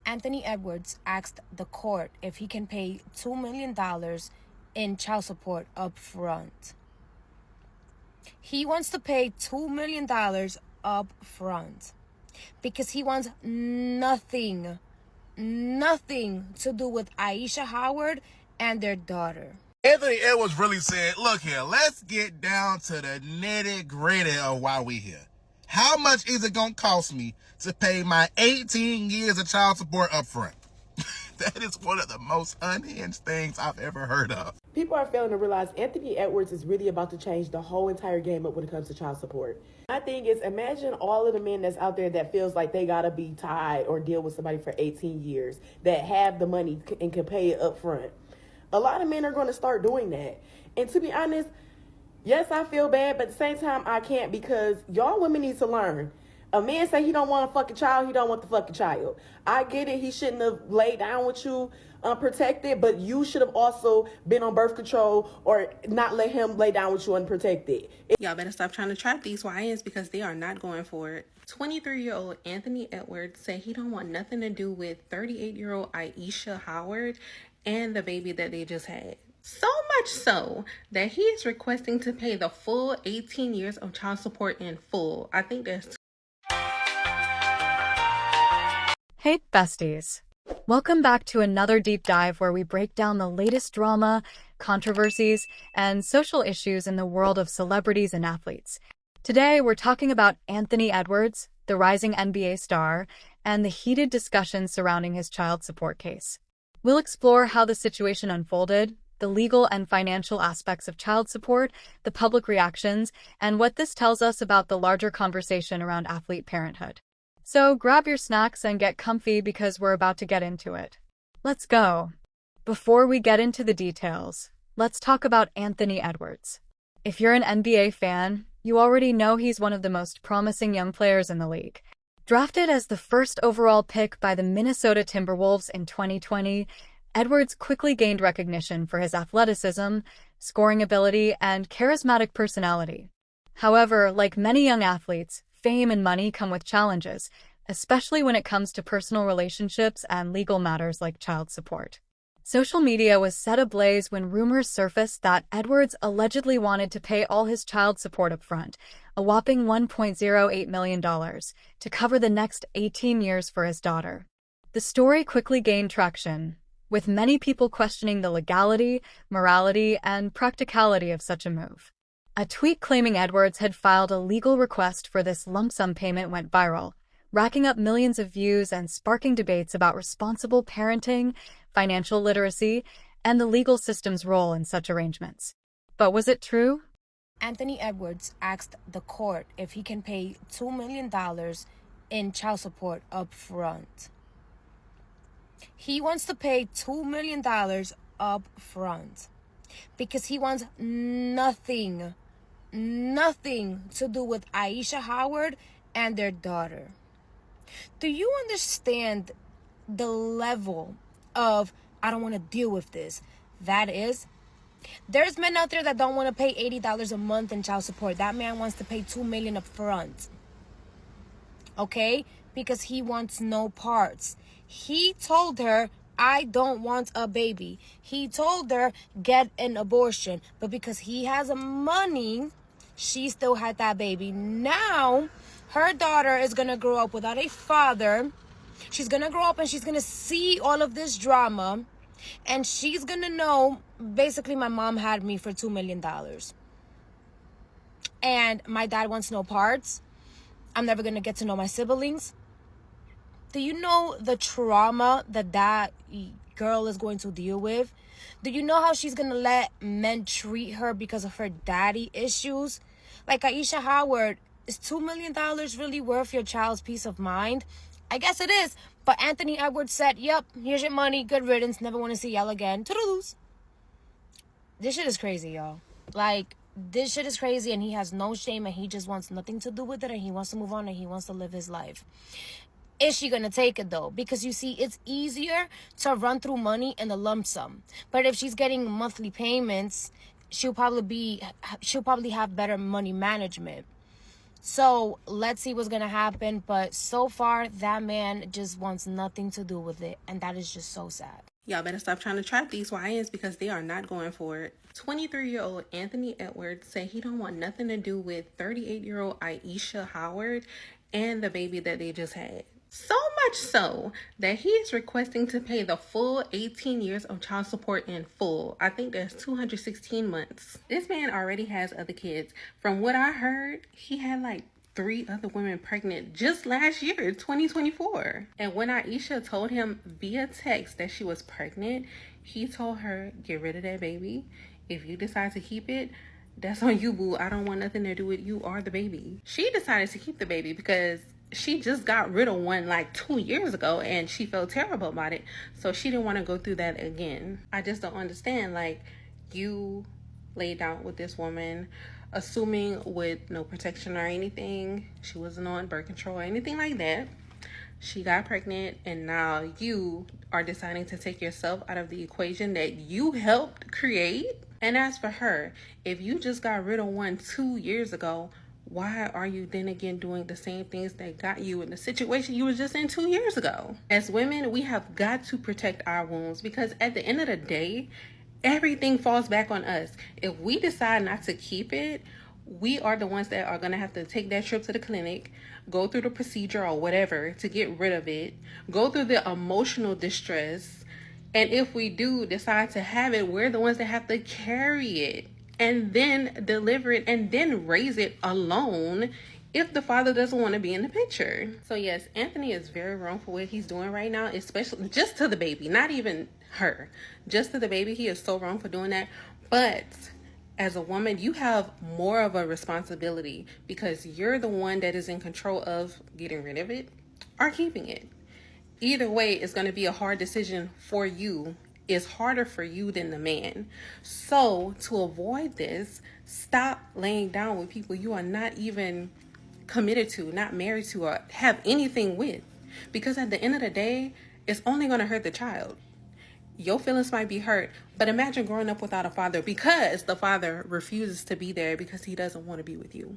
Anthony Edwards asked the court if he can pay $2 million in child support up front. He wants to pay $2 million up front because he wants nothing to do with Aisha Howard and their daughter. Anthony Edwards really said, look here, let's get down to the nitty gritty of why we here. How much is it going to cost me to pay my 18 years of child support up front? That is one of the most unhinged things I've ever heard of. People are failing to realize Anthony Edwards is really about to change the whole entire game up when it comes to child support. My thing is, imagine all of the men that's out there that feels like they gotta be tied or deal with somebody for 18 years that have the money and can pay it up front. A lot of men are going to start doing that. And to be honest, yes, I feel bad, but at the same time, I can't, because y'all women need to learn. A man say he don't want a fucking child, he don't want the fucking child. I get it, he shouldn't have laid down with you unprotected, but you should have also been on birth control or not let him lay down with you unprotected. Y'all better stop trying to trap these YNs because they are not going for it. 23-year-old Anthony Edwards said he don't want nothing to do with 38-year-old Aisha Howard and the baby that they just had. So much so that he is requesting to pay the full 18 years of child support in full. I think that's... Hey besties, welcome back to another deep dive where we break down the latest drama, controversies, and social issues in the world of celebrities and athletes. Today we're talking about Anthony Edwards, the rising NBA star, and the heated discussions surrounding his child support case. We'll explore how the situation unfolded, the legal and financial aspects of child support, the public reactions, and what this tells us about the larger conversation around athlete parenthood. So grab your snacks and get comfy because we're about to get into it. Let's go. Before we get into the details, let's talk about Anthony Edwards. If you're an NBA fan, you already know he's one of the most promising young players in the league. Drafted as the first overall pick by the Minnesota Timberwolves in 2020, Edwards quickly gained recognition for his athleticism, scoring ability, and charismatic personality. However, like many young athletes, fame and money come with challenges, especially when it comes to personal relationships and legal matters like child support. Social media was set ablaze when rumors surfaced that Edwards allegedly wanted to pay all his child support up front, a whopping $1.08 million, to cover the next 18 years for his daughter. The story quickly gained traction, with many people questioning the legality, morality, and practicality of such a move. A tweet claiming Edwards had filed a legal request for this lump sum payment went viral, racking up millions of views and sparking debates about responsible parenting, financial literacy, and the legal system's role in such arrangements. But was it true? Anthony Edwards asked the court if he can pay $2 million in child support up front. He wants to pay $2 million up front because he wants nothing to do with Aisha Howard and their daughter. Do you understand the level of, I don't want to deal with this, that is? There's men out there that don't want to pay $80 a month in child support. That man wants to pay $2 million up front. Okay? Because he wants no parts. He told her, I don't want a baby. He told her, get an abortion. But because he has money, she still had that baby. Now, her daughter is going to grow up without a father. She's going to grow up and she's going to see all of this drama. And she's going to know, basically, my mom had me for $2 million. And my dad wants no parts. I'm never going to get to know my siblings. Do you know the trauma that girl is going to deal with? Do you know how she's going to let men treat her because of her daddy issues? Like Aisha Howard, is $2 million really worth your child's peace of mind? I guess it is. But Anthony Edwards said, yep, here's your money. Good riddance. Never want to see y'all again. Toodaloos. This shit is crazy, y'all. Like, this shit is crazy and he has no shame and he just wants nothing to do with it and he wants to move on and he wants to live his life. Is she going to take it, though? Because, you see, it's easier to run through money in a lump sum. But if she's getting monthly payments, she'll probably have better money management. So let's see what's gonna happen. But so far, that man just wants nothing to do with it, and that is just so sad. Y'all better stop trying to trap these YNs because they are not going for it. 23-year-old Anthony Edwards said he don't want nothing to do with 38-year-old Aisha Howard and the baby that they just had. So much so that he is requesting to pay the full 18 years of child support in full. I think that's 216 months. This man already has other kids. From what I heard, he had like 3 other women pregnant just last year, 2024. And when Aisha told him via text that she was pregnant, he told her, get rid of that baby. If you decide to keep it, that's on you, boo. I don't want nothing to do with you or the baby. She decided to keep the baby because she just got rid of one like 2 years ago and she felt terrible about it. So she didn't want to go through that again. I just don't understand. Like, you laid down with this woman, assuming with no protection or anything. She wasn't on birth control or anything like that. She got pregnant and now you are deciding to take yourself out of the equation that you helped create. And as for her, if you just got rid of one 2 years ago, why are you then again doing the same things that got you in the situation you was just in 2 years ago? As women, we have got to protect our wombs because at the end of the day, everything falls back on us. If we decide not to keep it, we are the ones that are going to have to take that trip to the clinic, go through the procedure or whatever to get rid of it, go through the emotional distress. And if we do decide to have it, we're the ones that have to carry it and then deliver it and then raise it alone if the father doesn't want to be in the picture. So yes, Anthony is very wrong for what he's doing right now, especially just to the baby, not even her, just to the baby. He is so wrong for doing that. But as a woman, you have more of a responsibility because you're the one that is in control of getting rid of it or keeping it. Either way, it's going to be a hard decision for you. It's harder for you than the man. So to avoid this, stop laying down with people you are not even committed to, not married to, or have anything with. Because at the end of the day, it's only going to hurt the child. Your feelings might be hurt, but imagine growing up without a father because the father refuses to be there because he doesn't want to be with you.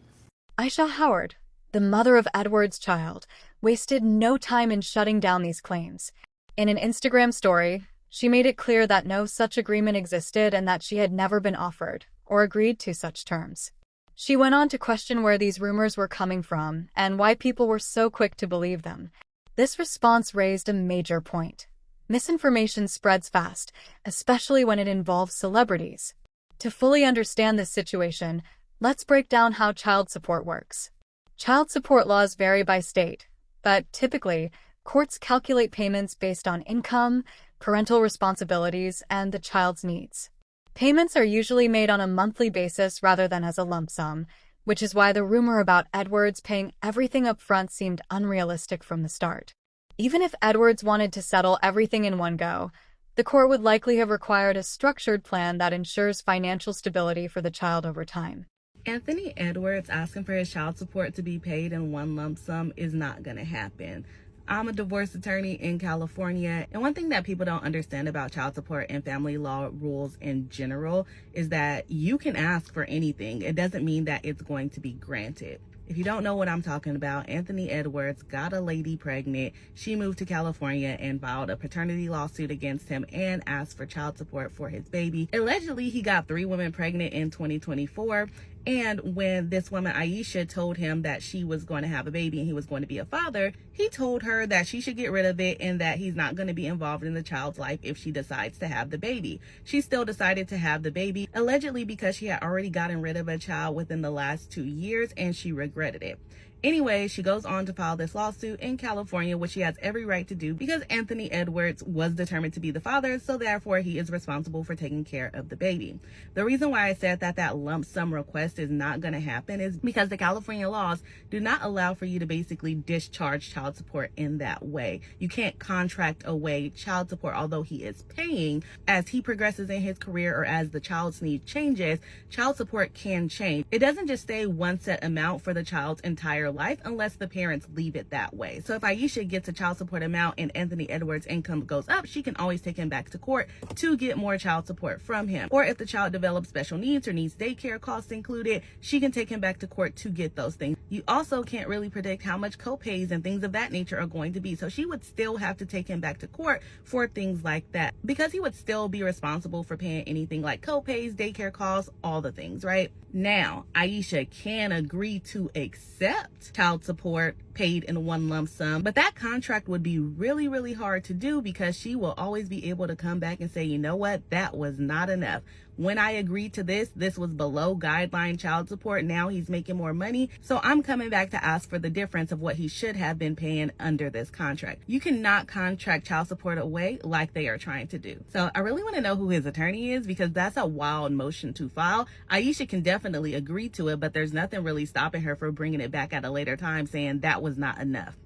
Aisha Howard, the mother of Edward's child, wasted no time in shutting down these claims. In an Instagram story, she made it clear that no such agreement existed and that she had never been offered or agreed to such terms. She went on to question where these rumors were coming from and why people were so quick to believe them. This response raised a major point. Misinformation spreads fast, especially when it involves celebrities. To fully understand this situation, let's break down how child support works. Child support laws vary by state, but typically, courts calculate payments based on income, parental responsibilities, and the child's needs. Payments are usually made on a monthly basis rather than as a lump sum, which is why the rumor about Edwards paying everything up front seemed unrealistic from the start. Even if Edwards wanted to settle everything in one go, the court would likely have required a structured plan that ensures financial stability for the child over time. Anthony Edwards asking for his child support to be paid in one lump sum is not going to happen. I'm a divorce attorney in California, and one thing that people don't understand about child support and family law rules in general is that you can ask for anything. It doesn't mean that it's going to be granted. If you don't know what I'm talking about, Anthony Edwards got a lady pregnant. She moved to California and filed a paternity lawsuit against him and asked for child support for his baby. Allegedly, he got 3 women pregnant in 2024. And when this woman, Aisha, told him that she was going to have a baby and he was going to be a father, he told her that she should get rid of it and that he's not going to be involved in the child's life if she decides to have the baby. She still decided to have the baby, allegedly because she had already gotten rid of a child within the last 2 years and she regretted it. Anyway, she goes on to file this lawsuit in California, which she has every right to do because Anthony Edwards was determined to be the father, so therefore he is responsible for taking care of the baby. The reason why I said that lump sum request is not going to happen is because the California laws do not allow for you to basically discharge child support in that way. You can't contract away child support, although he is paying. As he progresses in his career or as the child's need changes, child support can change. It doesn't just stay one set amount for the child's entire their life unless the parents leave it that way. So if Aisha gets a child support amount and Anthony Edwards' income goes up, she can always take him back to court to get more child support from him. Or if the child develops special needs or needs daycare costs included, she can take him back to court to get those things. You also can't really predict how much co-pays and things of that nature are going to be. So she would still have to take him back to court for things like that, because he would still be responsible for paying anything like co-pays, daycare costs, all the things, right? Now, Aisha can agree to accept child support paid in one lump sum, but that contract would be really, really hard to do because she will always be able to come back and say, you know what, that was not enough. When I agreed to this was below guideline child support. Now he's making more money, so I'm coming back to ask for the difference of what he should have been paying under this contract. You cannot contract child support away like they are trying to do. So I really want to know who his attorney is, because that's a wild motion to file. Aisha can definitely agree to it, but there's nothing really stopping her from bringing it back at a later time saying that was not enough.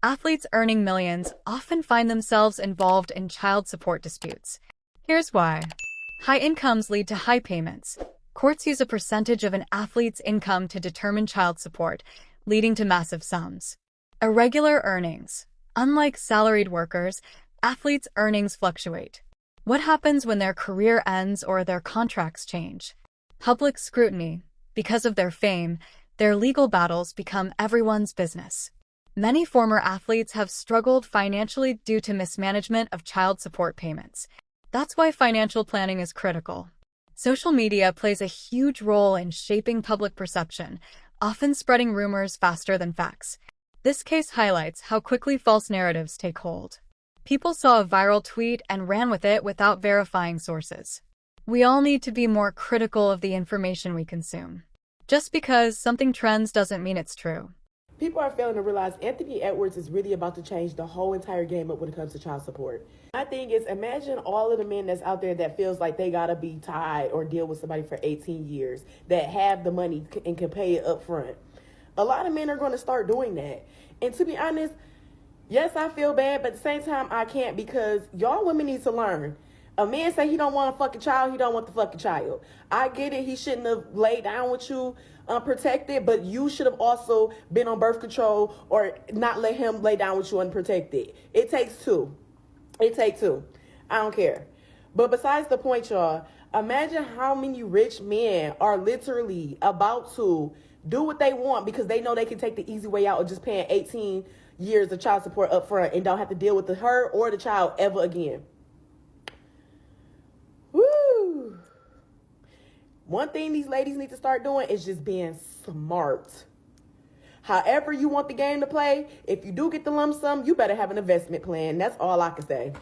Athletes earning millions often find themselves involved in child support disputes. Here's why. High incomes lead to high payments. Courts use a percentage of an athlete's income to determine child support, leading to massive sums. Irregular earnings. Unlike salaried workers, athletes' earnings fluctuate. What happens when their career ends or their contracts change? Public scrutiny. Because of their fame, their legal battles become everyone's business. Many former athletes have struggled financially due to mismanagement of child support payments. That's why financial planning is critical. Social media plays a huge role in shaping public perception, often spreading rumors faster than facts. This case highlights how quickly false narratives take hold. People saw a viral tweet and ran with it without verifying sources. We all need to be more critical of the information we consume. Just because something trends doesn't mean it's true. People are failing to realize Anthony Edwards is really about to change the whole entire game up when it comes to child support. My thing is, imagine all of the men that's out there that feels like they gotta be tied or deal with somebody for 18 years, that have the money and can pay it up front. A lot of men are gonna start doing that. And to be honest, yes, I feel bad, but at the same time, I can't, because y'all women need to learn. A man say he don't want a fucking child, he don't want the fucking child. I get it, he shouldn't have laid down with you unprotected, but you should have also been on birth control or not let him lay down with you unprotected. It takes two. It takes two. I don't care. But besides the point, y'all, imagine how many rich men are literally about to do what they want because they know they can take the easy way out of just paying 18 years of child support up front and don't have to deal with her or the child ever again. Woo! One thing these ladies need to start doing is just being smart. However you want the game to play, if you do get the lump sum, you better have an investment plan. That's all I can say.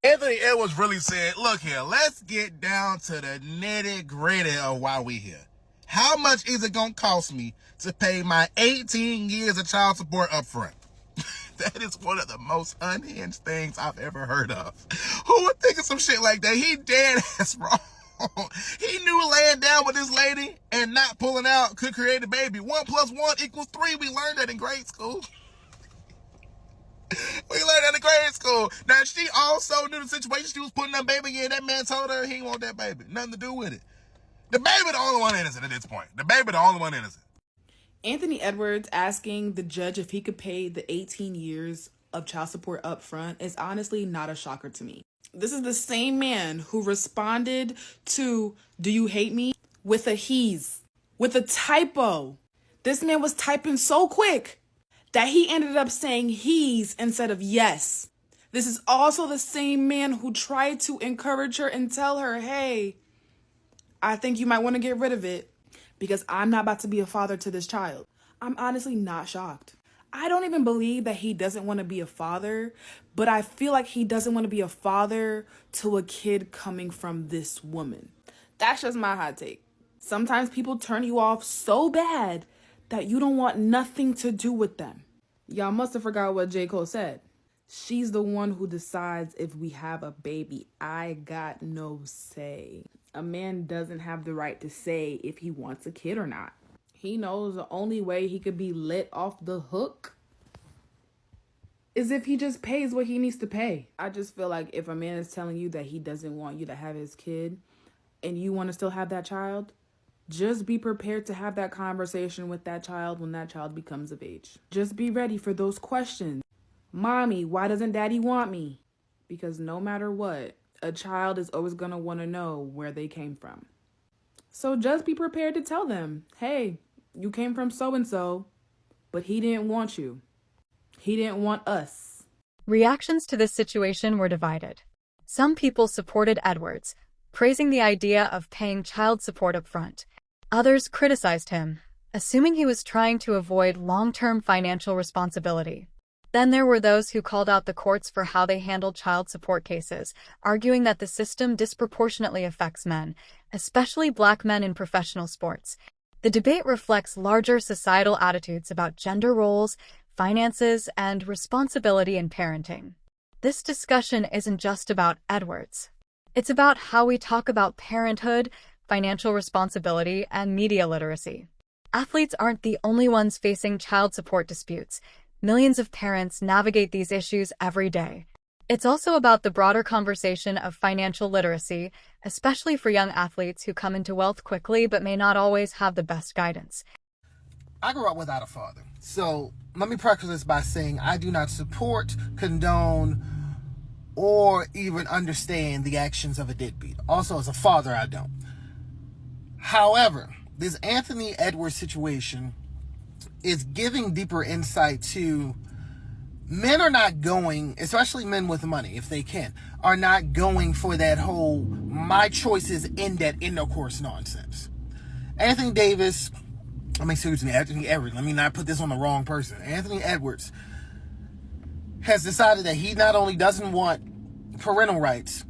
Anthony Edwards really said, look here, let's get down to the nitty gritty of why we here. How much is it going to cost me to pay my 18 years of child support up front? That is one of the most unhinged things I've ever heard of. Who would think of some shit like that? He dead ass wrong. He knew laying down with this lady and not pulling out could create a baby. 1 + 1 = 3. We learned that in grade school. We learned that in grade school. Now, she also knew the situation she was putting that baby in. That man told her he didn't want that baby. Nothing to do with it. The baby the only one innocent at this point. The baby the only one innocent. Anthony Edwards asking the judge if he could pay the 18 years of child support up front is honestly not a shocker to me. This is the same man who responded to "Do you hate me?" with a "he's," with a typo. This man was typing so quick that he ended up saying "he's" instead of "yes." This is also the same man who tried to encourage her and tell her, hey, I think you might want to get rid of it because I'm not about to be a father to this child. I'm honestly not shocked. I don't even believe that he doesn't want to be a father, but I feel like he doesn't want to be a father to a kid coming from this woman. That's just my hot take. Sometimes people turn you off so bad that you don't want nothing to do with them. Y'all must have forgot what J. Cole said. She's the one who decides if we have a baby. I got no say. A man doesn't have the right to say if he wants a kid or not. He knows the only way he could be let off the hook is if he just pays what he needs to pay. I just feel like if a man is telling you that he doesn't want you to have his kid and you want to still have that child, Just be prepared to have that conversation with that child when that child becomes of age. Just be ready for those questions. Mommy, why doesn't daddy want me? Because no matter what, a child is always going to want to know where they came from. So just be prepared to tell them, hey, you came from so-and-so, but he didn't want you. He didn't want us. Reactions to this situation were divided. Some people supported Edwards, praising the idea of paying child support up front. Others criticized him, assuming he was trying to avoid long-term financial responsibility. Then there were those who called out the courts for how they handled child support cases, arguing that the system disproportionately affects men, especially Black men in professional sports. The debate reflects larger societal attitudes about gender roles, finances, and responsibility in parenting. This discussion isn't just about Edwards. It's about how we talk about parenthood, financial responsibility, and media literacy. Athletes aren't the only ones facing child support disputes. Millions of parents navigate these issues every day. It's also about the broader conversation of financial literacy, especially for young athletes who come into wealth quickly but may not always have the best guidance. I grew up without a father. So let me preface this by saying I do not support, condone, or even understand the actions of a deadbeat. Also, as a father, I don't. However, this Anthony Edwards situation is giving deeper insight to men are not going, especially men with money, if they can, are not going for that whole my choices end at intercourse nonsense. Anthony Edwards, let me not put this on the wrong person. Anthony Edwards has decided that he not only doesn't want parental rights,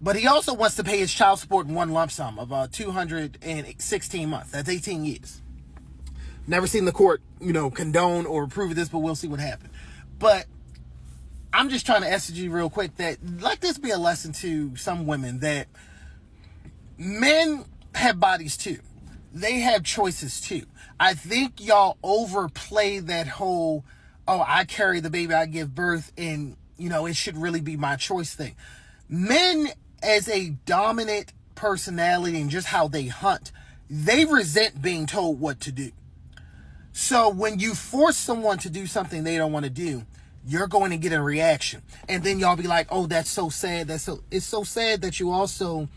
but he also wants to pay his child support in one lump sum of 216 months. That's 18 years. Never seen the court, condone or approve of this, but we'll see what happens. But I'm just trying to exegete real quick that let this be a lesson to some women that men have bodies too. They have choices too. I think y'all overplay that whole, I carry the baby, I give birth, and, it should really be my choice thing. Men, as a dominant personality and just how they hunt, they resent being told what to do. So when you force someone to do something they don't want to do, you're going to get a reaction. And then y'all be like, oh, that's so sad. It's so sad that you also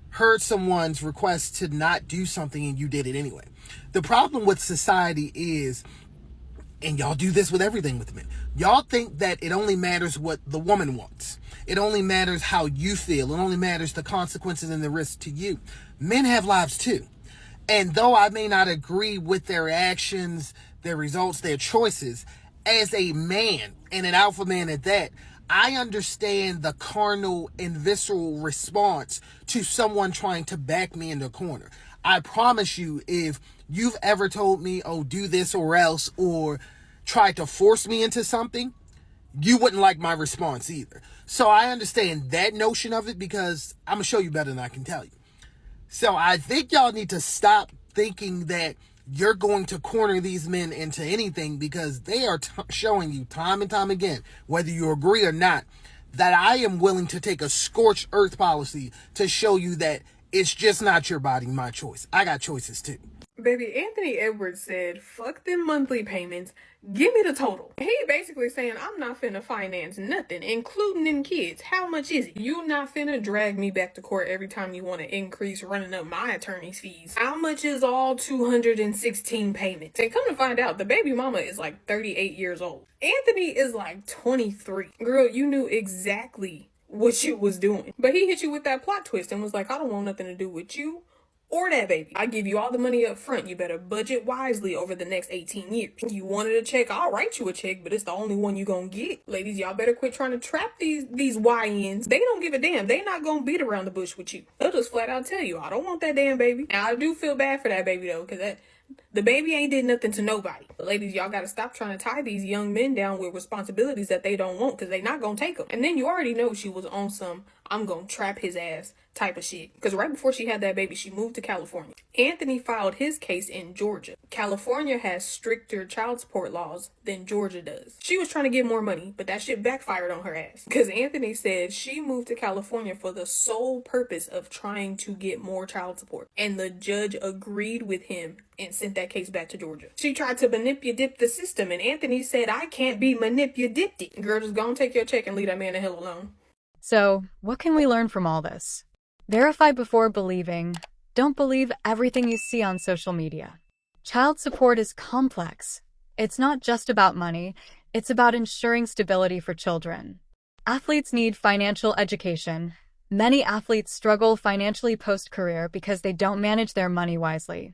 heard someone's request to not do something and you did it anyway. The problem with society is, and y'all do this with everything with men, y'all think that it only matters what the woman wants. It only matters how you feel. It only matters the consequences and the risk to you. Men have lives too. And though I may not agree with their actions, their results, their choices, as a man, and an alpha man at that, I understand the carnal and visceral response to someone trying to back me in the corner. I promise you, if you've ever told me, oh, do this or else, or tried to force me into something, you wouldn't like my response either. So I understand that notion of it because I'm going to show you better than I can tell you. So I think y'all need to stop thinking that you're going to corner these men into anything because they are showing you time and time again, whether you agree or not, that I am willing to take a scorched earth policy to show you that it's just not your body, my choice. I got choices too. Baby, Anthony Edwards said, fuck them monthly payments. Give me the total. He basically saying, I'm not finna finance nothing, including them kids. How much is it? You not finna drag me back to court every time you want to increase running up my attorney's fees. How much is all 216 payments? And come to find out, the baby mama is like 38 years old. Anthony is like 23. Girl, you knew exactly what you was doing. But he hit you with that plot twist and was like, I don't want nothing to do with you or that baby. I give you all the money up front. You better budget wisely over the next 18 years. You wanted a check, I'll write you a check, but it's the only one you gonna get. Ladies, y'all better quit trying to trap these YNs. They don't give a damn. They not gonna beat around the bush with you. They'll just flat out tell you, I don't want that damn baby. Now, I do feel bad for that baby though, because the baby ain't did nothing to nobody. But ladies, y'all gotta stop trying to tie these young men down with responsibilities that they don't want because they not gonna take them. And then you already know she was on some, I'm gonna trap his ass type of shit. Because right before she had that baby, she moved to California. Anthony filed his case in Georgia. California has stricter child support laws than Georgia does. She was trying to get more money, but that shit backfired on her ass. Because Anthony said she moved to California for the sole purpose of trying to get more child support. And the judge agreed with him and sent that case back to Georgia. She tried to manipulate the system, and Anthony said, I can't be manipulated. Girl, just go and take your check and leave that man the hell alone. So, what can we learn from all this? Verify before believing. Don't believe everything you see on social media. Child support is complex. It's not just about money, it's about ensuring stability for children. Athletes need financial education. Many athletes struggle financially post-career because they don't manage their money wisely.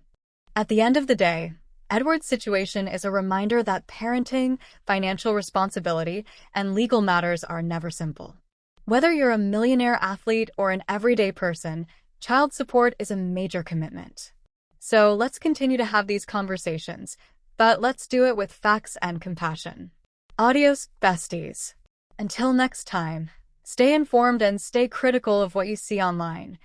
At the end of the day, Edward's situation is a reminder that parenting, financial responsibility, and legal matters are never simple. Whether you're a millionaire athlete or an everyday person, child support is a major commitment. So let's continue to have these conversations, but let's do it with facts and compassion. Adios, besties. Until next time, stay informed and stay critical of what you see online.